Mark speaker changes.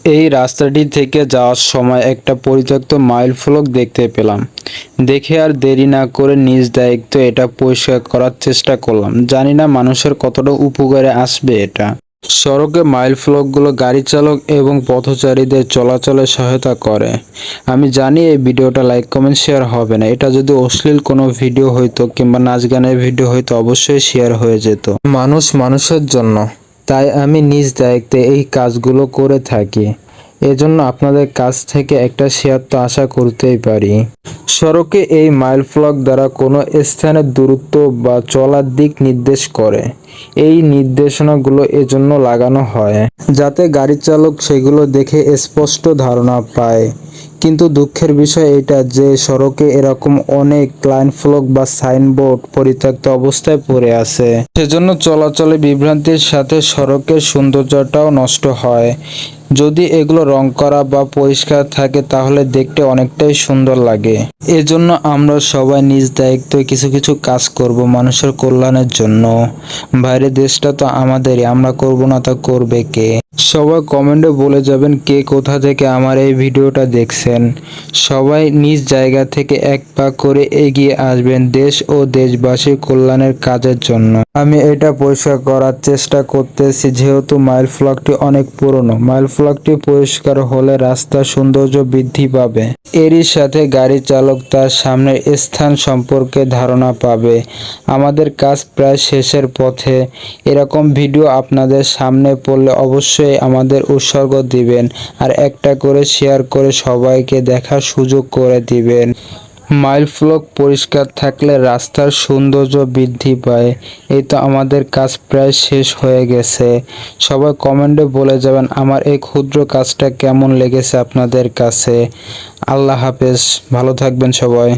Speaker 1: এই রাস্তাটি থেকে যাওয়ার সময় একটা পরিত্যক্ত মাইল ফলক দেখতে পেলাম। দেখে আর দেরি না করে নিজ দায়িত্বে এটা পরিষ্কার করার চেষ্টা করলাম। জানি না মানুষের কতটা উপকারে আসবে এটা। সড়কে মাইল ফলকগুলো গাড়ি চালক এবং পথচারীদের চলাচলে সহায়তা করে। আমি জানি এই ভিডিওটা লাইক কমেন্ট শেয়ার হবে না। এটা যদি অশ্লীল কোনো ভিডিও হইতো কিংবা নাচ গানের ভিডিও হইতো অবশ্যই শেয়ার হয়ে যেত। মানুষ মানুষের জন্য, তাই আমি নিজ দায়িত্বে এই কাজগুলো করে থাকি। এজন্য আপনাদের কাছ থেকে একটা শেয়ার তো আশা করতেই পারি। সড়কে এই মাইল ফলক দ্বারা কোনো স্থানের দূরত্ব বা চলার দিক নির্দেশ করে। এই নির্দেশনাগুলো এজন্য লাগানো হয় যাতে গাড়ি চালক সেগুলো দেখে স্পষ্ট ধারণা পায়। কিন্তু দুঃখের বিষয় এটা যে সড়কে এরকম অনেক লাইন ফলক বা সাইনবোর্ড পরিত্যক্ত অবস্থায় পড়ে আছে। সেজন্য চলাচলে বিভ্রান্তির সাথে সড়কের সৌন্দর্যটাও নষ্ট হয়। যদি এগুলো রং করা বা পরিষ্কার থাকে তাহলে দেখতে অনেকটাই সুন্দর লাগে। এজন্য আমরা সবাই নিজ দায়িত্বে কিছু কিছু কাজ করব মানুষের কল্যাণের জন্য। বাইরের দেশটা তো আমাদেরই, আমরা করব না তা করবে কে? সবাই কমেন্টে বলে যাবেন কে কোথা থেকে আমার এই ভিডিওটা দেখছেন। সবাই নিজ জায়গা থেকে এক পা করে এগিয়ে আসবেন দেশ ও দেশবাসীর কল্যাণের কাজের জন্য। আমি এটা পরিষ্কার করার চেষ্টা করতেছি যেহেতু মাইল ফলকটি অনেক পুরনো। মাইল ফলকটি পরিষ্কার হলে রাস্তার সৌন্দর্য বৃদ্ধি পাবে। এরই সাথে গাড়ি চালক তার সামনের স্থান সম্পর্কে ধারণা পাবে। আমাদের কাজ প্রায় শেষের পথে। এরকম ভিডিও আপনাদের সামনে পড়লে অবশ্যই আমাদের উৎসর্গ দিবেন আর একটা করে শেয়ার করে সবাইকে দেখার সুযোগ করে দিবেন। মাইল ফলক পরিষ্কার থাকলে রাস্তার সৌন্দর্য বৃদ্ধি পায়। এই তো আমাদের কাজ প্রায় শেষ হয়ে গেছে। সবাই কমেন্টে বলে যাবেন আমার এই ক্ষুদ্র কাজটা কেমন লেগেছে আপনাদের কাছে। আল্লাহ হাফেজ, ভালো থাকবেন সবাই।